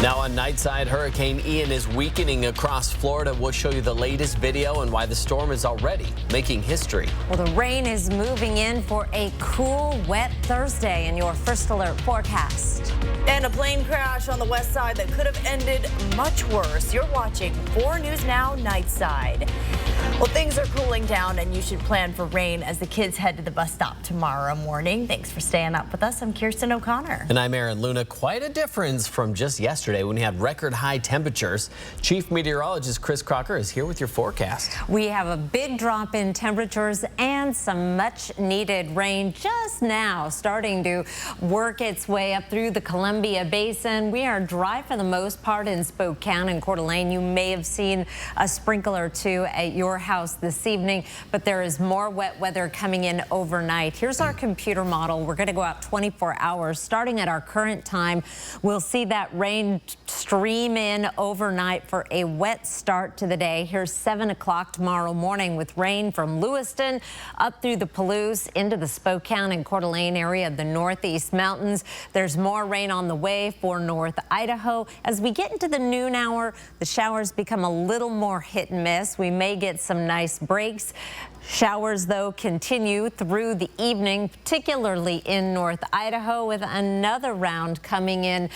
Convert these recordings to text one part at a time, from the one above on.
Now on Nightside, Hurricane Ian is weakening across Florida. We'll show you the latest video and why the storm is already making history. Well, the rain is moving in for a cool, wet Thursday in your first alert forecast. And a plane crash on the west side that could have ended much worse. You're watching 4 News Now Nightside. Well, things are cooling down and you should plan for rain as the kids head to the bus stop tomorrow morning. Thanks for staying up with us. I'm Kirsten O'Connor. And I'm Aaron Luna. Quite a difference from just yesterday when we had record high temperatures. Chief Meteorologist Chris Crocker is here with your forecast. We have a big drop in temperatures and some much needed rain just now starting to work its way up through the Columbia Basin. We are dry for the most part in Spokane and Coeur d'Alene. You may have seen a sprinkle or two at your house this evening, but there is more wet weather coming in overnight. Here's our computer model. We're going to go out 24 hours. Starting at our current time, we'll see that rain stream in overnight for a wet start to the day. Here's 7 o'clock tomorrow morning with rain from Lewiston up through the Palouse into the Spokane and Coeur d'Alene area of the Northeast Mountains. There's more rain on the way for North Idaho. As we get into the noon hour, the showers become a little more hit and miss. We may get some nice breaks. Showers, though, continue through the evening, particularly in North Idaho, with another round coming in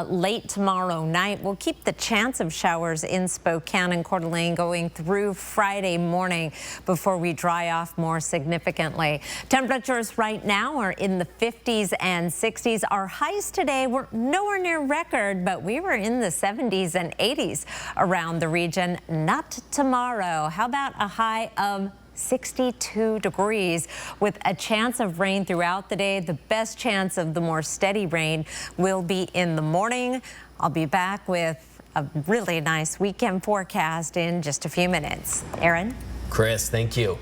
late tomorrow night. We'll keep the chance of showers in Spokane and Coeur d'Alene going through Friday morning before we dry off more significantly. Temperatures right now are in the 50s and 60s. Our highs today were nowhere near record, but we were in the 70s and 80s around the region. Not tomorrow. How about a high of 62 degrees with a chance of rain throughout the day? The best chance of the more steady rain will be in the morning. I'll be back with a really nice weekend forecast in just a few minutes. Aaron? Chris, thank you.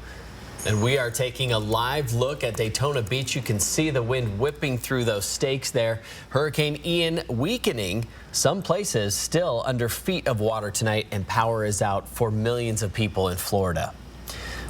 And we are taking a live look at Daytona Beach. You can see the wind whipping through those stakes there. Hurricane Ian weakening. Some places still under feet of water tonight, and power is out for millions of people in Florida.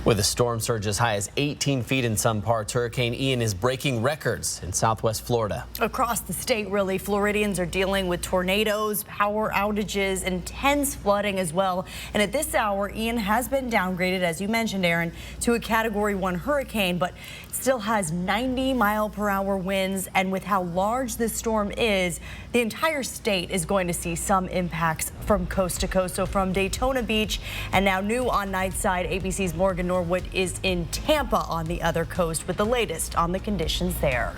With a storm surge as high as 18 feet in some parts, Hurricane Ian is breaking records in southwest Florida. Across the state, really, Floridians are dealing with tornadoes, power outages, intense flooding as well. And at this hour, Ian has been downgraded, as you mentioned, Aaron, to a Category 1 hurricane, but still has 90-mile-per-hour winds. And with how large this storm is, the entire state is going to see some impacts from coast to coast. So from Daytona Beach and now new on Nightside, ABC's Morgan Norwood is in Tampa on the other coast with the latest on the conditions there.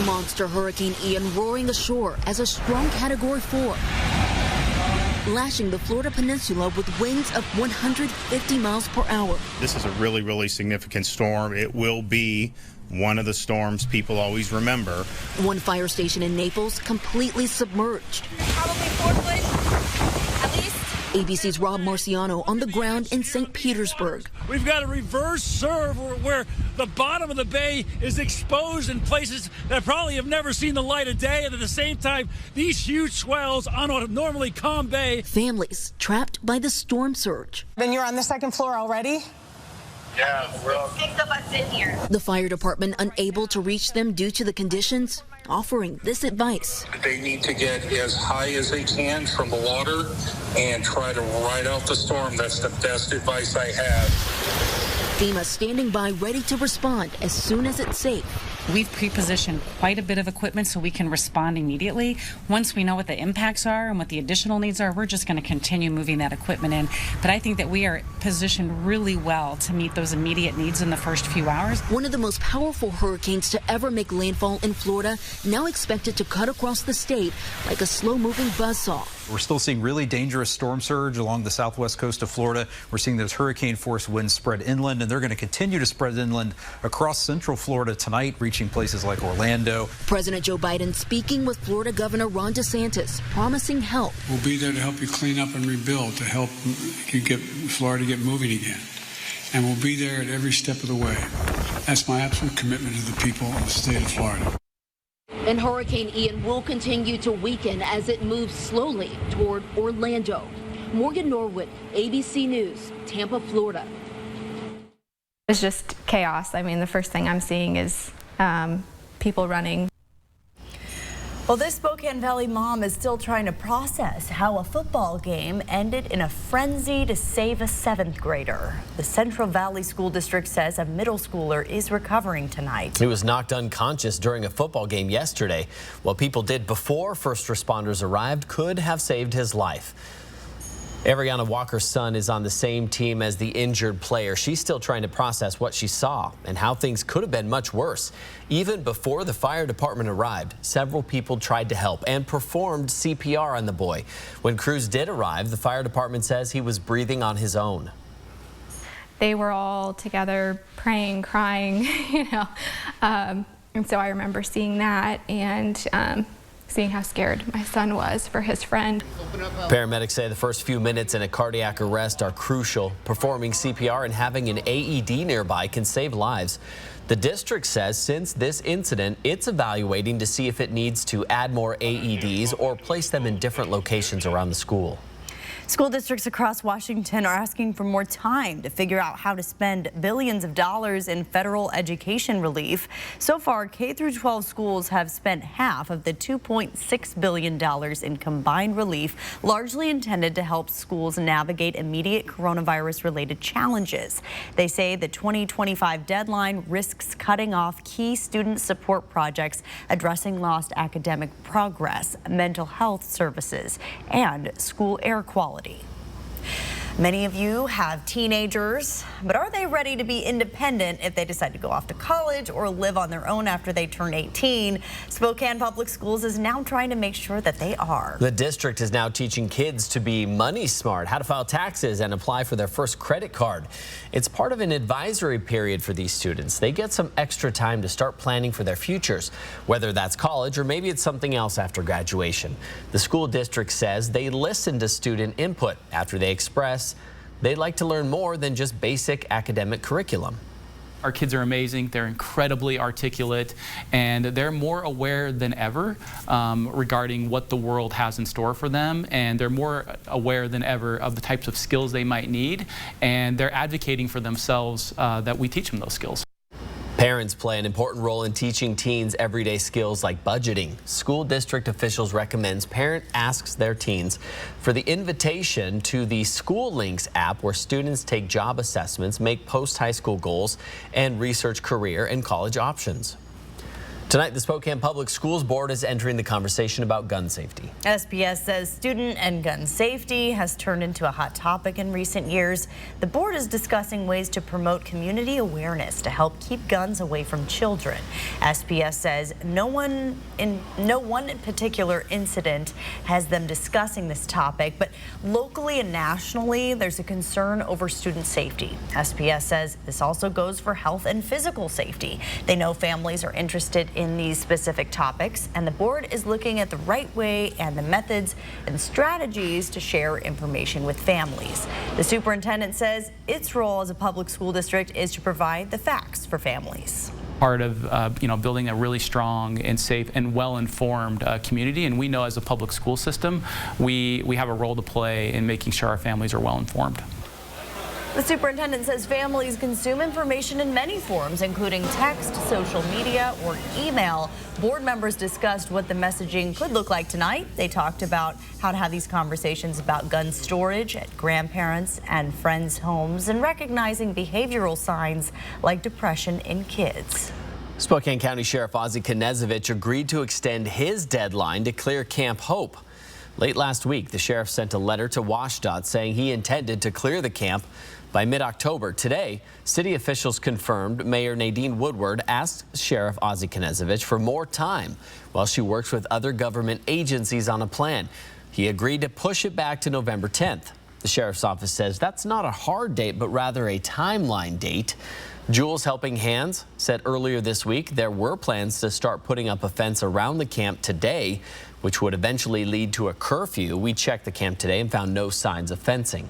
Monster Hurricane Ian roaring ashore as a strong Category 4. Lashing the Florida Peninsula with winds of 150 miles per hour. This is a really, really significant storm. It will be one of the storms people always remember. One fire station in Naples completely submerged. Probably 4 foot, at least. ABC's Rob Marciano on the ground in St. Petersburg. We've got a reverse serve where the bottom of the bay is exposed in places that probably have never seen the light of day, and at the same time, these huge swells on a normally calm bay. Families trapped by the storm surge. Then you're on the second floor already? Yeah, we're 6 of us in here. The fire department unable to reach them due to the conditions, offering this advice. They need to get as high as they can from the water and try to ride out the storm. That's the best advice I have. FEMA standing by ready to respond as soon as it's safe. We've pre-positioned quite a bit of equipment so we can respond immediately. Once we know what the impacts are and what the additional needs are, we're just going to continue moving that equipment in. But I think that we are positioned really well to meet those immediate needs in the first few hours. One of the most powerful hurricanes to ever make landfall in Florida, now expected to cut across the state like a slow-moving buzzsaw. We're still seeing really dangerous storm surge along the southwest coast of Florida. We're seeing those hurricane-force winds spread inland, and they're going to continue to spread inland across central Florida tonight, reaching places like Orlando. President Joe Biden speaking with Florida Governor Ron DeSantis, promising help. We'll be there to help you clean up and rebuild, to help you get Florida get moving again. And we'll be there at every step of the way. That's my absolute commitment to the people of the state of Florida. And Hurricane Ian will continue to weaken as it moves slowly toward Orlando. Morgan Norwood, ABC News, Tampa, Florida. It's just chaos. I mean, the first thing I'm seeing is people running. Well, this Spokane Valley mom is still trying to process how a football game ended in a frenzy to save a 7th grader. The Central Valley School District says a middle schooler is recovering tonight. He was knocked unconscious during a football game yesterday. What people did before first responders arrived could have saved his life. Ariana Walker's son is on the same team as the injured player. She's still trying to process what she saw and how things could have been much worse. Even before the fire department arrived, several people tried to help and performed CPR on the boy. When crews did arrive, the fire department says he was breathing on his own. They were all together praying, crying, and so I remember seeing that and seeing how scared my son was for his friend. Paramedics say the first few minutes in a cardiac arrest are crucial. Performing CPR and having an AED nearby can save lives. The district says since this incident, it's evaluating to see if it needs to add more AEDs or place them in different locations around the school. School districts across Washington are asking for more time to figure out how to spend billions of dollars in federal education relief. So far, K-12 schools have spent half of the $2.6 billion in combined relief, largely intended to help schools navigate immediate coronavirus-related challenges. They say the 2025 deadline risks cutting off key student support projects addressing lost academic progress, mental health services, and school air quality. Many of you have teenagers, but are they ready to be independent if they decide to go off to college or live on their own after they turn 18? Spokane Public Schools is now trying to make sure that they are. The district is now teaching kids to be money smart, how to file taxes and apply for their first credit card. It's part of an advisory period for these students. They get some extra time to start planning for their futures, whether that's college or maybe it's something else after graduation. The school district says they listen to student input after they express they'd like to learn more than just basic academic curriculum. Our kids are amazing. They're incredibly articulate, and they're more aware than ever regarding what the world has in store for them, and they're more aware than ever of the types of skills they might need, and they're advocating for themselves that we teach them those skills. Parents play an important role in teaching teens everyday skills like budgeting. School district officials recommends parent asks their teens for the invitation to the School Links app, where students take job assessments, make post-high school goals, and research career and college options. Tonight, the Spokane Public Schools Board is entering the conversation about gun safety. SPS says student and gun safety has turned into a hot topic in recent years. The board is discussing ways to promote community awareness to help keep guns away from children. SPS says no one particular incident has them discussing this topic, but locally and nationally, there's a concern over student safety. SPS says this also goes for health and physical safety. They know families are interested in these specific topics, and the board is looking at the right way and the methods and strategies to share information with families. The superintendent says its role as a public school district is to provide the facts for families. Part of building a really strong and safe and well-informed community, and we know as a public school system we have a role to play in making sure our families are well-informed. The superintendent says families consume information in many forms, including text, social media, or email. Board members discussed what the messaging could look like tonight. They talked about how to have these conversations about gun storage at grandparents' and friends' homes and recognizing behavioral signs like depression in kids. Spokane County Sheriff Ozzie Knezovich agreed to extend his deadline to clear Camp Hope. Late last week, the sheriff sent a letter to WashDOT saying he intended to clear the camp by mid-October. Today, city officials confirmed Mayor Nadine Woodward asked Sheriff Ozzie Knezovich for more time while she works with other government agencies on a plan. He agreed to push it back to November 10th. The sheriff's office says that's not a hard date, but rather a timeline date. Jules Helping Hands said earlier this week there were plans to start putting up a fence around the camp today, which would eventually lead to a curfew. We checked the camp today and found no signs of fencing.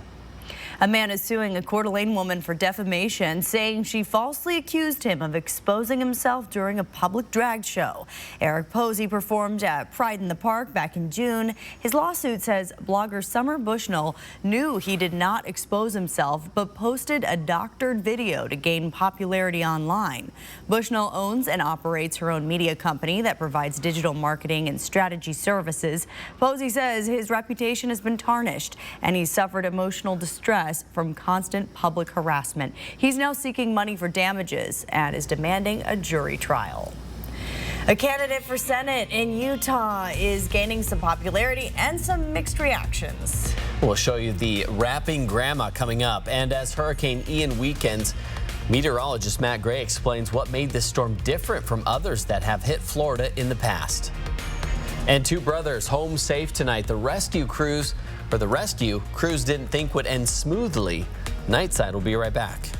A man is suing a Coeur d'Alene woman for defamation, saying she falsely accused him of exposing himself during a public drag show. Eric Posey performed at Pride in the Park back in June. His lawsuit says blogger Summer Bushnell knew he did not expose himself, but posted a doctored video to gain popularity online. Bushnell owns and operates her own media company that provides digital marketing and strategy services. Posey says his reputation has been tarnished and he suffered emotional distress from constant public harassment. He's now seeking money for damages and is demanding a jury trial. A candidate for Senate in Utah is gaining some popularity and some mixed reactions. We'll show you the rapping grandma coming up. And as Hurricane Ian weakens, meteorologist Matt Gray explains what made this storm different from others that have hit Florida in the past. And two brothers home safe tonight. The rescue crews didn't think would end smoothly. Nightside will be right back.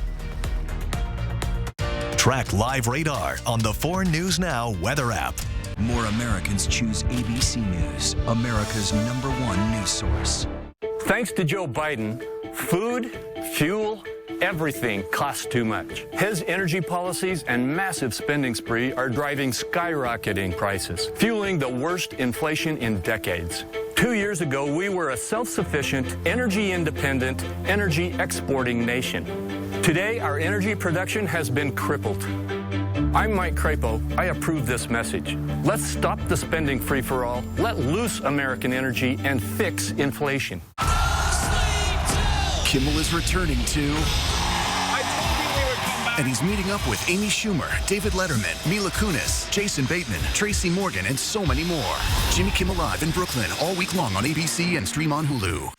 Track live radar on the 4 News Now weather app. More Americans choose ABC News, America's #1 news source. Thanks to Joe Biden, food, fuel, everything costs too much. His energy policies and massive spending spree are driving skyrocketing prices, fueling the worst inflation in decades. 2 years ago, we were a self-sufficient, energy-independent, energy-exporting nation. Today, our energy production has been crippled. I'm Mike Crapo. I approve this message. Let's stop the spending free-for-all, let loose American energy, and fix inflation. Kimmel is returning to... And he's meeting up with Amy Schumer, David Letterman, Mila Kunis, Jason Bateman, Tracy Morgan, and so many more. Jimmy Kimmel Live in Brooklyn all week long on ABC and stream on Hulu.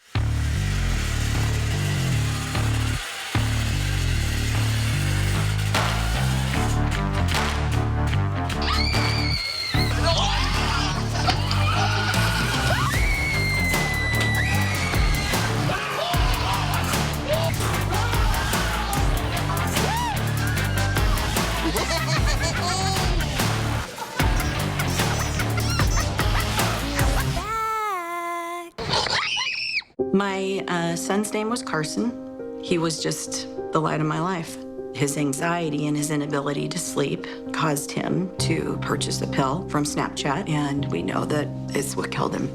My son's name was Carson. He was just the light of my life. His anxiety and his inability to sleep caused him to purchase a pill from Snapchat, and we know that it's what killed him.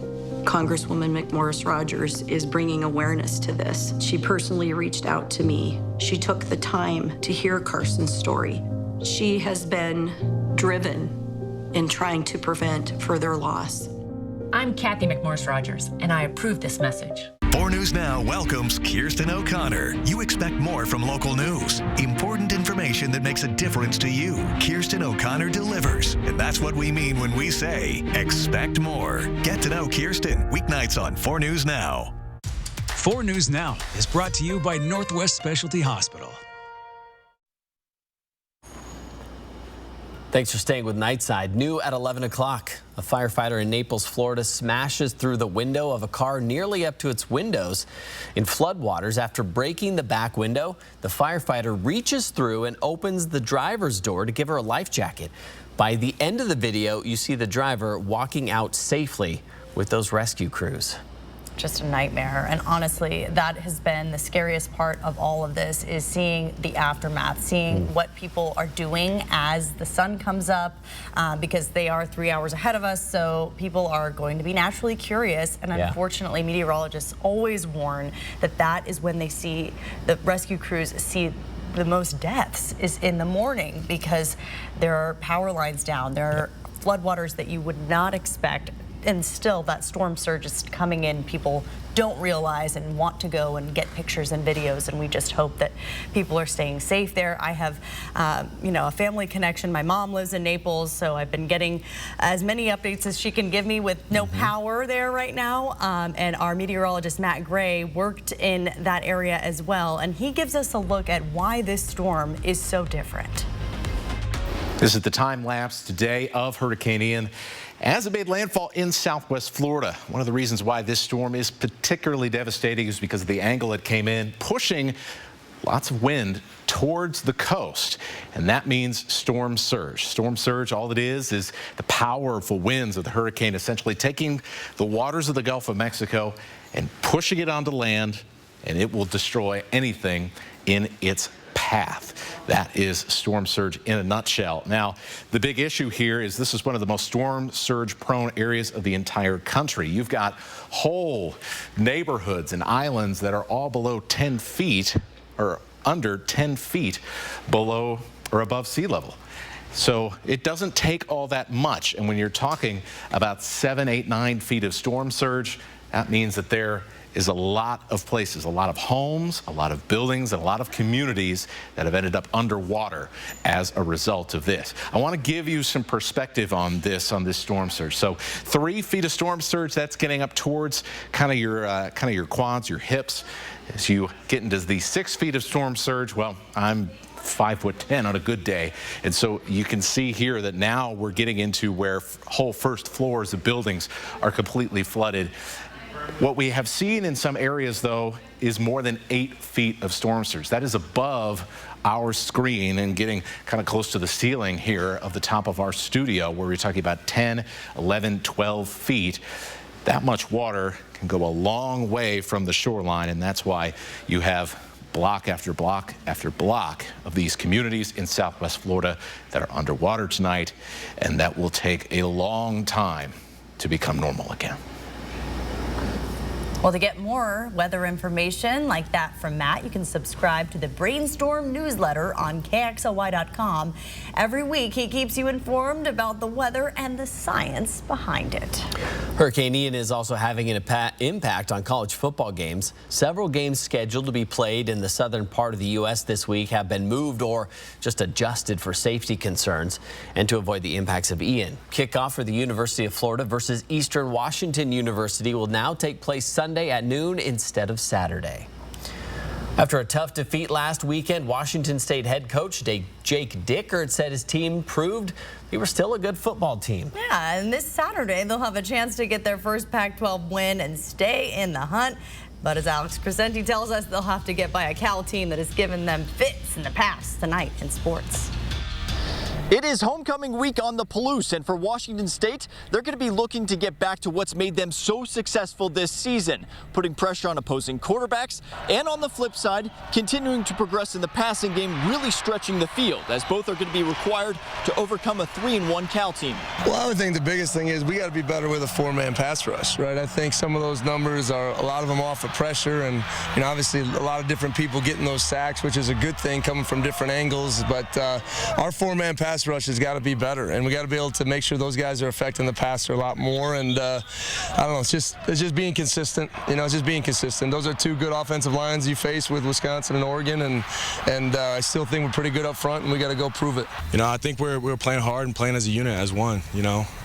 Congresswoman McMorris Rodgers is bringing awareness to this. She personally reached out to me. She took the time to hear Carson's story. She has been driven in trying to prevent further loss. I'm Kathy McMorris Rodgers, and I approve this message. 4 News Now welcomes Kirsten O'Connor. You expect more from local news. Important information that makes a difference to you. Kirsten O'Connor delivers. And that's what we mean when we say, expect more. Get to know Kirsten, weeknights on 4 News Now. 4 News Now is brought to you by Northwest Specialty Hospital. Thanks for staying with Nightside. New at 11 o'clock, a firefighter in Naples, Florida smashes through the window of a car nearly up to its windows in floodwaters. After breaking the back window, the firefighter reaches through and opens the driver's door to give her a life jacket. By the end of the video, you see the driver walking out safely with those rescue crews. Just a nightmare. And honestly, that has been the scariest part of all of this, is seeing the aftermath, seeing what people are doing as the sun comes up, because they are 3 hours ahead of us. So people are going to be naturally curious. And unfortunately, meteorologists always warn that that is when they see the rescue crews see the most deaths is in the morning, because there are power lines down, there are floodwaters that you would not expect. And still, that storm surge is coming in. People don't realize and want to go and get pictures and videos, and we just hope that people are staying safe there. I have, a family connection. My mom lives in Naples, so I've been getting as many updates as she can give me with no power there right now. And our meteorologist, Matt Gray, worked in that area as well, and he gives us a look at why this storm is so different. This is the time lapse today of Hurricane Ian as it made landfall in southwest Florida. One of the reasons why this storm is particularly devastating is because of the angle it came in, pushing lots of wind towards the coast. And that means storm surge. Storm surge, all it is the powerful winds of the hurricane essentially taking the waters of the Gulf of Mexico and pushing it onto land and it will destroy anything in its path. That is storm surge in a nutshell. Now, the big issue here is this is one of the most storm surge prone areas of the entire country. You've got whole neighborhoods and islands that are all below 10 feet or under 10 feet below or above sea level. So it doesn't take all that much. And when you're talking about 7, 8, 9 feet of storm surge, that means that there is a lot of places, a lot of homes, a lot of buildings, and a lot of communities that have ended up underwater as a result of this. I want to give you some perspective on this storm surge. So 3 feet of storm surge, that's getting up towards kind of your quads, your hips. As you get into the 6 feet of storm surge, well, I'm 5'10" on a good day. And so you can see here that now we're getting into where whole first floors of buildings are completely flooded. What we have seen in some areas, though, is more than 8 feet of storm surge. That is above our screen and getting kind of close to the ceiling here of the top of our studio, where we're talking about 10, 11, 12 feet. That much water can go a long way from the shoreline, and that's why you have block after block after block of these communities in Southwest Florida that are underwater tonight, and that will take a long time to become normal again. Well, to get more weather information like that from Matt, you can subscribe to the Brainstorm newsletter on KXLY.com. Every week, he keeps you informed about the weather and the science behind it. Hurricane Ian is also having an impact on college football games. Several games scheduled to be played in the southern part of the U.S. this week have been moved or just adjusted for safety concerns and to avoid the impacts of Ian. Kickoff for the University of Florida versus Eastern Washington University will now take place Sunday at noon instead of Saturday. After a tough defeat last weekend, Washington State head coach Jake Dickert said his team proved they were still a good football team. Yeah, and this Saturday they'll have a chance to get their first Pac-12 win and stay in the hunt. But as Alex Crescenti tells us, they'll have to get by a Cal team that has given them fits in the past tonight in sports. It is homecoming week on the Palouse, and for Washington State, they're going to be looking to get back to what's made them so successful this season, putting pressure on opposing quarterbacks, and on the flip side, continuing to progress in the passing game, really stretching the field, as both are going to be required to overcome a 3-1 Cal team. Well, I would think the biggest thing is we got to be better with a four-man pass rush, right? I think some of those numbers are a lot of them off of pressure, and obviously a lot of different people getting those sacks, which is a good thing coming from different angles. But our four-man pass rush has got to be better, and we got to be able to make sure those guys are affecting the passer a lot more. And I don't know, it's just being consistent. It's just being consistent. Those are two good offensive lines you face with Wisconsin and Oregon, and I still think we're pretty good up front, and we got to go prove it. I think we're playing hard and playing as a unit, as one.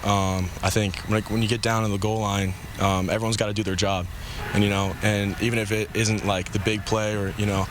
I think when you get down to the goal line, everyone's got to do their job, and even if it isn't like the big play or no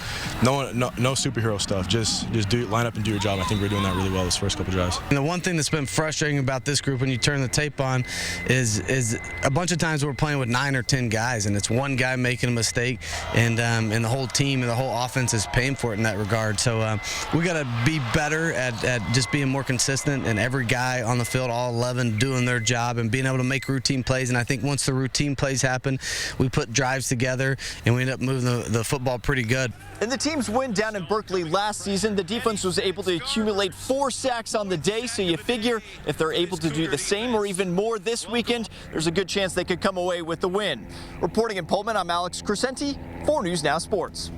superhero stuff, just line up and do your job. I think we're doing that really well this first couple drives. And the one thing that's been frustrating about this group when you turn the tape on is a bunch of times we're playing with 9 or 10 guys, and it's one guy making a mistake, and the whole team and the whole offense is paying for it in that regard. So we got to be better at just being more consistent, and every guy on the field, all 11, doing their job and being able to make routine plays. And I think once the routine plays happen, we put drives together and we end up moving the football pretty good. In the team's win down in Berkeley last season, the defense was able to accumulate 4 sacks on the day, so you figure if they're able to do the same or even more this weekend, there's a good chance they could come away with the win. Reporting in Pullman, I'm Alex Crescenti, 4 News Now Sports.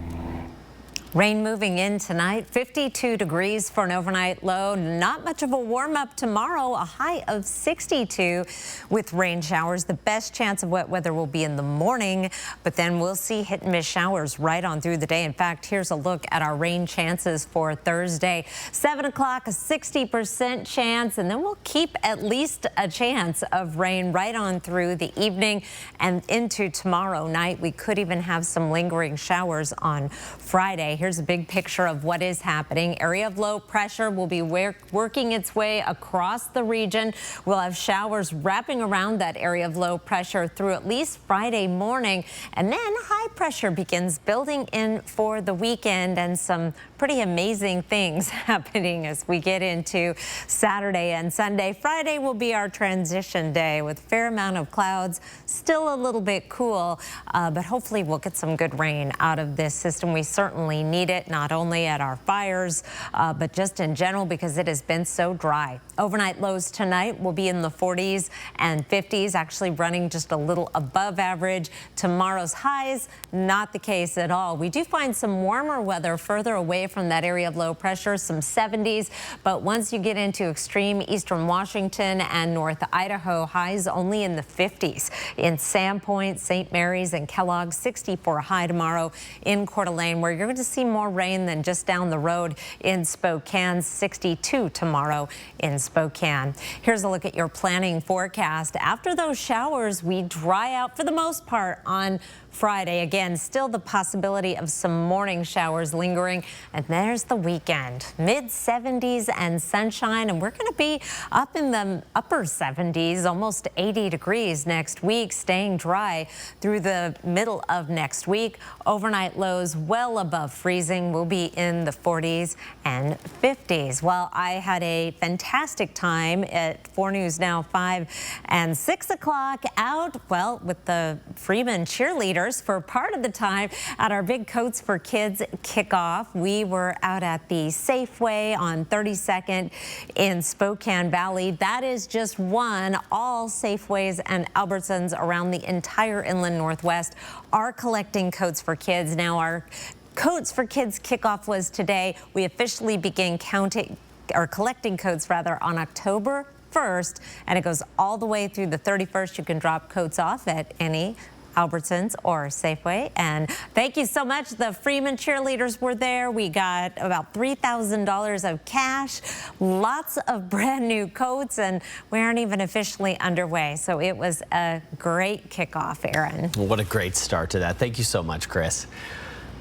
Rain moving in tonight, 52 degrees for an overnight low. Not much of a warm up tomorrow, a high of 62 with rain showers. The best chance of wet weather will be in the morning, but then we'll see hit and miss showers right on through the day. In fact, here's a look at our rain chances for Thursday. 7 o'clock, a 60% chance, and then we'll keep at least a chance of rain right on through the evening and into tomorrow night. We could even have some lingering showers on Friday. Here's a big picture of what is happening. Area of low pressure will be working its way across the region. We'll have showers wrapping around that area of low pressure through at least Friday morning, and then high pressure begins building in for the weekend, and some pretty amazing things happening as we get into Saturday and Sunday. Friday will be our transition day with a fair amount of clouds, still a little bit cool, but hopefully we'll get some good rain out of this system. We certainly need it, not only at our fires, but just in general, because it has been so dry. Overnight lows tonight will be in the 40s and 50s, actually running just a little above average. Tomorrow's highs, not the case at all. We do find some warmer weather further away from that area of low pressure, some 70s, but once you get into extreme eastern Washington and North Idaho, highs only in the 50s. In Sandpoint, St. Mary's, and Kellogg, 60 for a high tomorrow. In Coeur d'Alene, where you're going to see more rain than just down the road in Spokane, 62 tomorrow in Spokane. Here's a look at your planning forecast. After those showers, we dry out for the most part on Friday. Again, still the possibility of some morning showers lingering. And there's the weekend. Mid-70s and sunshine. And we're going to be up in the upper 70s, almost 80 degrees next week, staying dry through the middle of next week. Overnight lows well above freezing. We'll be in the 40s and 50s. Well, I had a fantastic time at 4 News Now 5 and 6 o'clock out, well, with the Freeman cheerleaders for part of the time at our big Coats for Kids kickoff. We were out at the Safeway on 32nd in Spokane Valley. That is just one. All Safeways and Albertsons around the entire inland Northwest are collecting Coats for Kids. Now, our Coats for Kids kickoff was today. We officially begin collecting coats rather on October 1st, and it goes all the way through the 31st. You can drop coats off at any Albertsons or Safeway. And thank you so much. The Freeman cheerleaders were there. We got about $3,000 of cash, lots of brand new coats, and we aren't even officially underway. So it was a great kickoff, Aaron. What a great start to that. Thank you so much, Chris.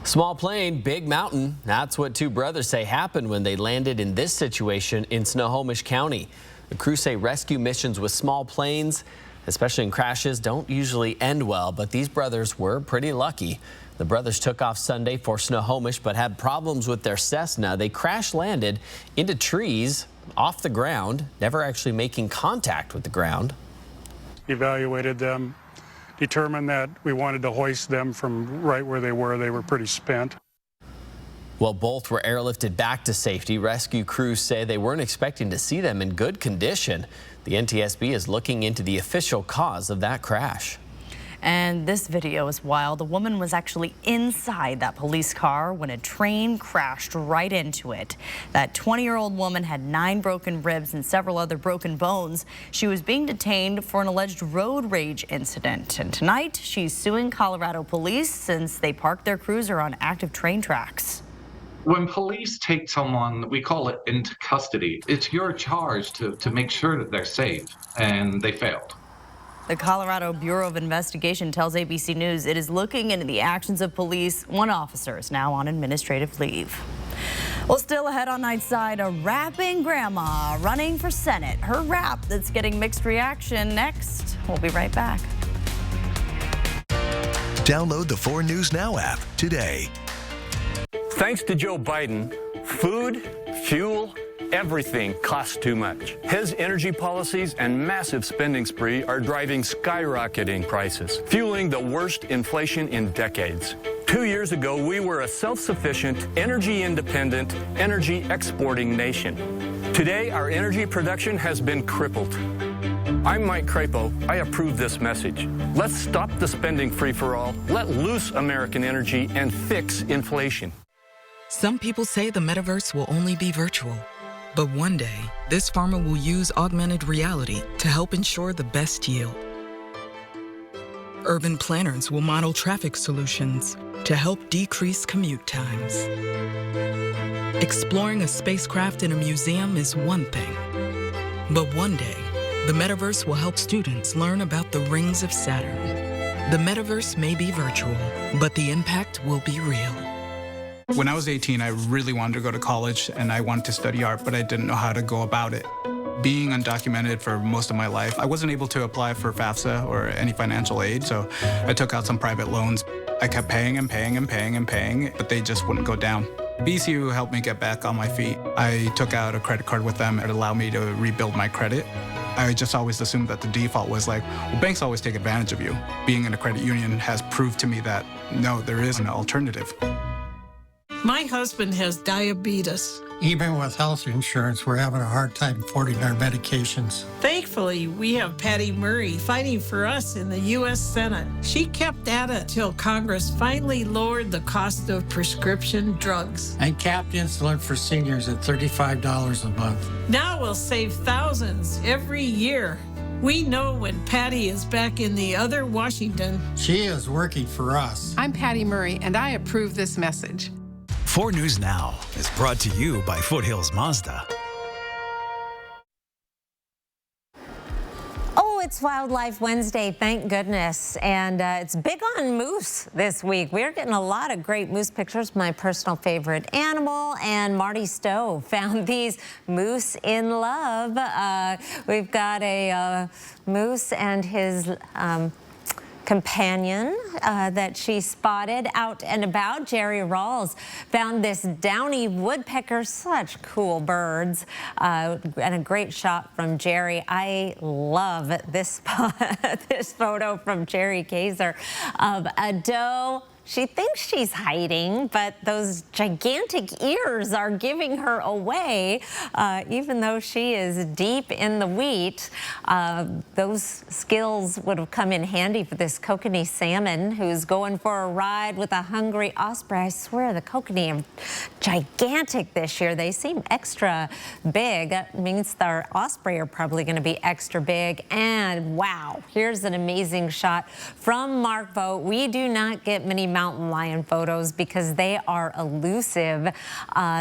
Small plane, big mountain. That's what two brothers say happened when they landed in this situation in Snohomish County. The crew say rescue missions with small planes, especially in crashes, don't usually end well, but these brothers were pretty lucky. The brothers took off Sunday for Snohomish, but had problems with their Cessna. They crash landed into trees off the ground, never actually making contact with the ground. Evaluated them, determined that we wanted to hoist them from right where they were. They were pretty spent. Well, both were airlifted back to safety. Rescue crews say they weren't expecting to see them in good condition. The NTSB is looking into the official cause of that crash. And this video is wild. The woman was actually inside that police car when a train crashed right into it. That 20-year-old woman had 9 broken ribs and several other broken bones. She was being detained for an alleged road rage incident. And tonight, she's suing Colorado police since they parked their cruiser on active train tracks. When police take someone, we call it into custody. It's your charge to make sure that they're safe, and they failed. The Colorado Bureau of Investigation tells ABC News it is looking into the actions of police. One officer is now on administrative leave. Well, still ahead on Nightside, a rapping grandma running for Senate. Her rap that's getting mixed reaction next. We'll be right back. Download the 4 News Now app today. Thanks to Joe Biden, food, fuel, everything costs too much. His energy policies and massive spending spree are driving skyrocketing prices, fueling the worst inflation in decades. 2 years ago, we were a self-sufficient, energy-independent, energy-exporting nation. Today, our energy production has been crippled. I'm Mike Crapo. I approve this message. Let's stop the spending free-for-all, let loose American energy, and fix inflation. Some people say the metaverse will only be virtual. But one day, this farmer will use augmented reality to help ensure the best yield. Urban planners will model traffic solutions to help decrease commute times. Exploring a spacecraft in a museum is one thing. But one day, the metaverse will help students learn about the rings of Saturn. The metaverse may be virtual, but the impact will be real. When I was 18, I really wanted to go to college and I wanted to study art, but I didn't know how to go about it. Being undocumented for most of my life, I wasn't able to apply for FAFSA or any financial aid, so I took out some private loans. I kept paying and paying and paying and paying, but they just wouldn't go down. BCU helped me get back on my feet. I took out a credit card with them. It allowed me to rebuild my credit. I just always assumed that the default was like, well, banks always take advantage of you. Being in a credit union has proved to me that, no, there is an alternative. My husband has diabetes. Even with health insurance, we're having a hard time affording our medications. Thankfully, we have Patty Murray fighting for us in the U.S. Senate. She kept at it till Congress finally lowered the cost of prescription drugs. And capped insulin for seniors at $35 a month. Now we'll save thousands every year. We know when Patty is back in the other Washington. She is working for us. I'm Patty Murray, and I approve this message. 4 News Now is brought to you by Foothills Mazda. Oh, it's Wildlife Wednesday, thank goodness. And it's big on moose this week. We're getting a lot of great moose pictures. My personal favorite animal, and Marty Stowe found these moose in love. We've got a moose and his companion that she spotted out and about. Jerry Rawls found this downy woodpecker. Such cool birds, and a great shot from Jerry. I love this spot, this photo from Jerry Kaiser of a doe. She thinks she's hiding, but those gigantic ears are giving her away, even though she is deep in the wheat. Those skills would have come in handy for this kokanee salmon who's going for a ride with a hungry osprey. I swear the kokanee are gigantic this year. They seem extra big. That means their osprey are probably going to be extra big. And wow, here's an amazing shot from Mark Vogt. We do not get many mountain lion photos because they are elusive.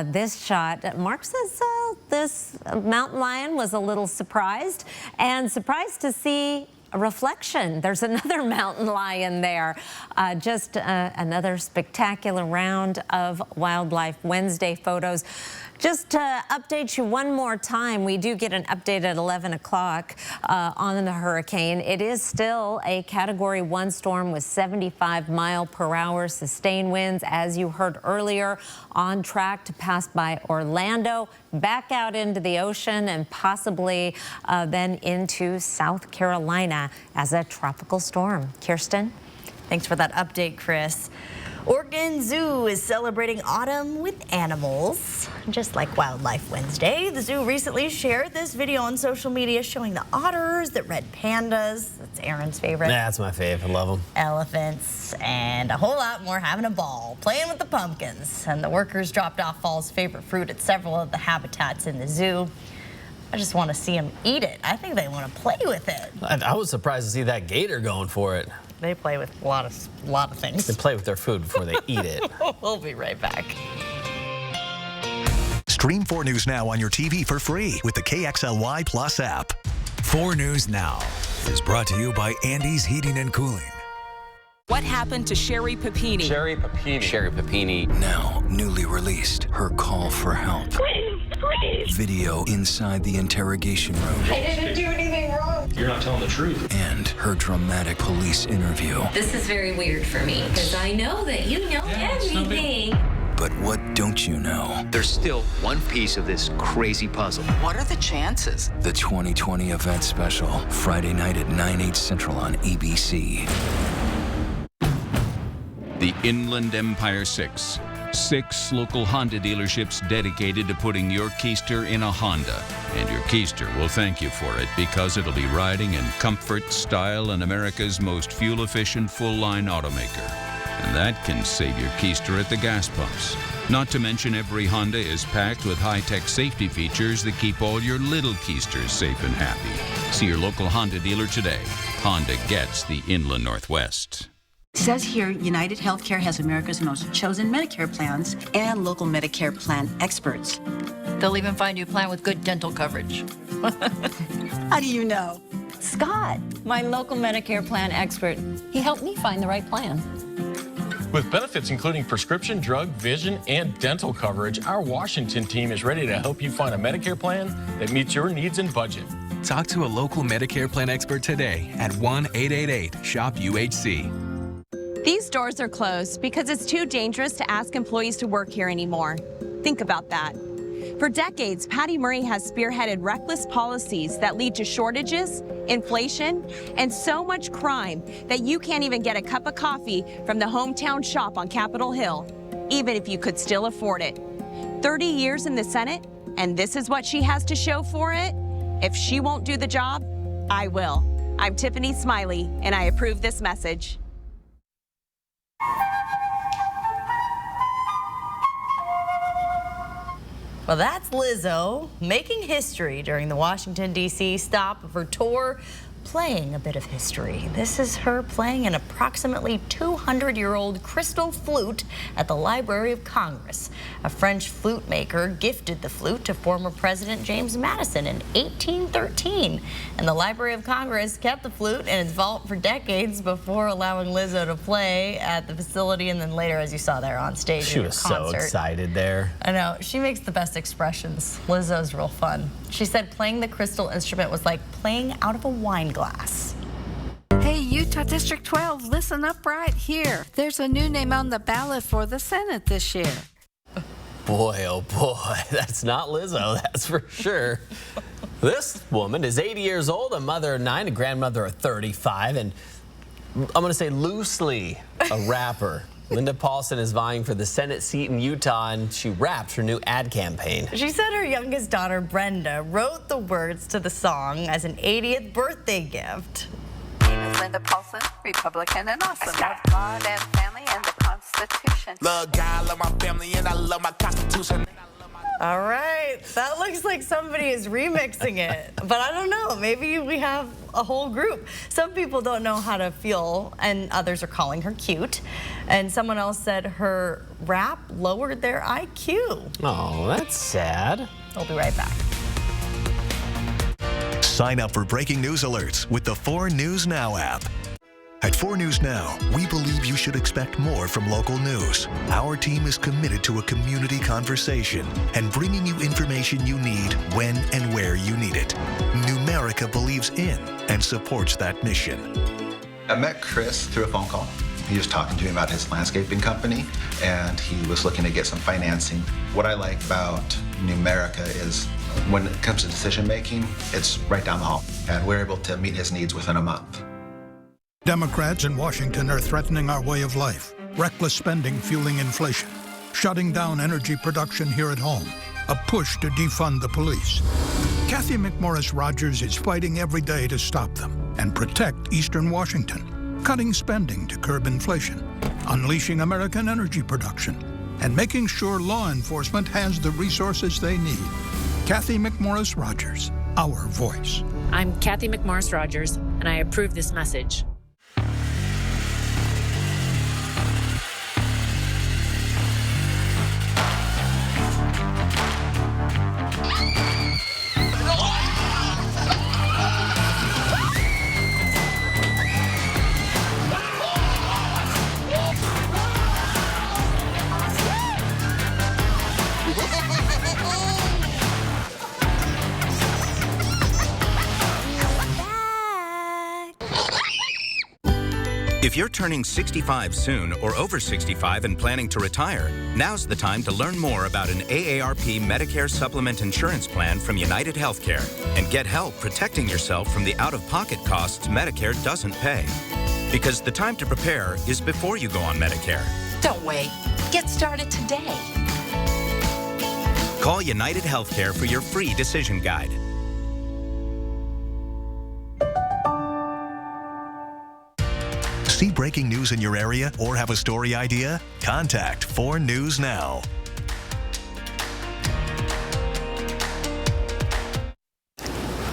This shot, Mark says this mountain lion was a little surprised to see a reflection. There's another mountain lion there. Just another spectacular round of Wildlife Wednesday photos. Just to update you one more time, we do get an update at 11 o'clock on the hurricane. It is still a Category 1 storm with 75-mile-per-hour sustained winds, as you heard earlier, on track to pass by Orlando, back out into the ocean, and possibly then into South Carolina as a tropical storm. Kirsten? Thanks for that update, Chris. Oregon Zoo is celebrating autumn with animals. Just like Wildlife Wednesday, the zoo recently shared this video on social media showing the otters, the red pandas, that's Aaron's favorite. That's my favorite, I love them. Elephants, and a whole lot more having a ball, playing with the pumpkins. And the workers dropped off fall's favorite fruit at several of the habitats in the zoo. I just want to see them eat it. I think they want to play with it. I was surprised to see that gator going for it. They play with a lot of things. They play with their food before they eat it. We'll be right back. Stream 4 News Now on your TV for free with the KXLY Plus app. 4 News Now is brought to you by Andy's Heating and Cooling. What happened to Sherry Papini? Sherry Papini. Now, newly released, her call for help. Please. Video inside the interrogation room. I didn't do anything wrong. You're not telling the truth. And her dramatic police interview. This is very weird for me, because I know that you know everything. But what don't you know? There's still one piece of this crazy puzzle. What are the chances? The 2020 event special, Friday night at 9/8 Central on ABC. The Inland Empire 6. 6 local Honda dealerships dedicated to putting your Keister in a Honda. And your Keister will thank you for it because it'll be riding in comfort, style, and America's most fuel-efficient full-line automaker. And that can save your Keister at the gas pumps. Not to mention every Honda is packed with high-tech safety features that keep all your little Keisters safe and happy. See your local Honda dealer today. Honda gets the Inland Northwest. It says here, United Healthcare has America's most chosen Medicare plans and local Medicare plan experts. They'll even find you a plan with good dental coverage. How do you know? Scott, my local Medicare plan expert. He helped me find the right plan. With benefits including prescription, drug, vision, and dental coverage, our Washington team is ready to help you find a Medicare plan that meets your needs and budget. Talk to a local Medicare plan expert today at 1-888-SHOP-UHC. These doors are closed because it's too dangerous to ask employees to work here anymore. Think about that. For decades, Patty Murray has spearheaded reckless policies that lead to shortages, inflation, and so much crime that you can't even get a cup of coffee from the hometown shop on Capitol Hill, even if you could still afford it. 30 years in the Senate, and this is what she has to show for it? If she won't do the job, I will. I'm Tiffany Smiley, and I approve this message. Well, that's Lizzo making history during the Washington, D.C. stop of her tour, playing a bit of history. This is her playing an approximately 200-year-old crystal flute at the Library of Congress. A French flute maker gifted the flute to former President James Madison in 1813. And the Library of Congress kept the flute in its vault for decades before allowing Lizzo to play at the facility, and then later, as you saw there on stage, she was so excited there. I know. She makes the best expressions. Lizzo's real fun. She said playing the crystal instrument was like playing out of a wine glass. Hey, Utah District 12, listen up right here. There's a new name on the ballot for the Senate this year. Boy, oh boy, that's not Lizzo, that's for sure. This woman is 80 years old, a mother of 9, a grandmother of 35, and I'm going to say loosely a rapper. Linda Paulson is vying for the Senate seat in Utah, and she rapped her new ad campaign. She said her youngest daughter, Brenda, wrote the words to the song as an 80th birthday gift. My name is Linda Paulson, Republican and awesome. Love God and family and the Constitution. Love God, love my family, and I love my Constitution. All right, that looks like somebody is remixing it, but I don't know, maybe we have a whole group. Some people don't know how to feel, and others are calling her cute. And someone else said her rap lowered their IQ. Oh, that's sad. We'll be right back. Sign up for breaking news alerts with the 4 News Now app. At 4 News Now, we believe you should expect more from local news. Our team is committed to a community conversation and bringing you information you need when and where you need it. Numerica believes in and supports that mission. I met Chris through a phone call. He was talking to me about his landscaping company, and he was looking to get some financing. What I like about Numerica is when it comes to decision making, it's right down the hall, and we're able to meet his needs within a month. Democrats in Washington are threatening our way of life. Reckless spending fueling inflation. Shutting down energy production here at home. A push to defund the police. Kathy McMorris Rogers is fighting every day to stop them and protect Eastern Washington. Cutting spending to curb inflation. Unleashing American energy production. And making sure law enforcement has the resources they need. Kathy McMorris Rogers, our voice. I'm Kathy McMorris Rogers, and I approve this message. If you're turning 65 soon or over 65 and planning to retire, now's the time to learn more about an AARP Medicare Supplement Insurance Plan from United Healthcare and get help protecting yourself from the out-of-pocket costs Medicare doesn't pay. Because the time to prepare is before you go on Medicare. Don't wait. Get started today. Call United Healthcare for your free decision guide. See breaking news in your area or have a story idea? Contact 4 News Now.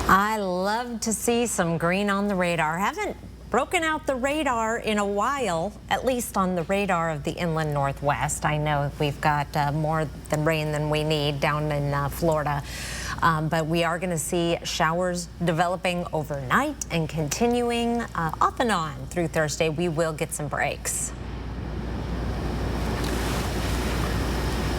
I love to see some green on the radar. Haven't broken out the radar in a while, at least on the radar of the inland Northwest. I know we've got more than rain than we need down in Florida. But we are going to see showers developing overnight and continuing off and on through Thursday. We will get some breaks.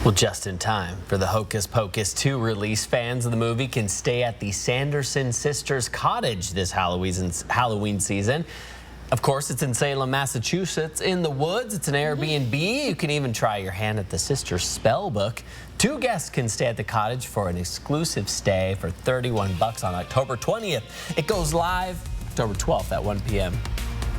Well, just in time for the Hocus Pocus 2 release, fans of the movie can stay at the Sanderson Sisters Cottage this Halloween season. Of course, it's in Salem, Massachusetts, in the woods. It's an Airbnb. You can even try your hand at the Sister Spellbook. 2 guests can stay at the cottage for an exclusive stay for $31 on October 20th. It goes live October 12th at 1 p.m.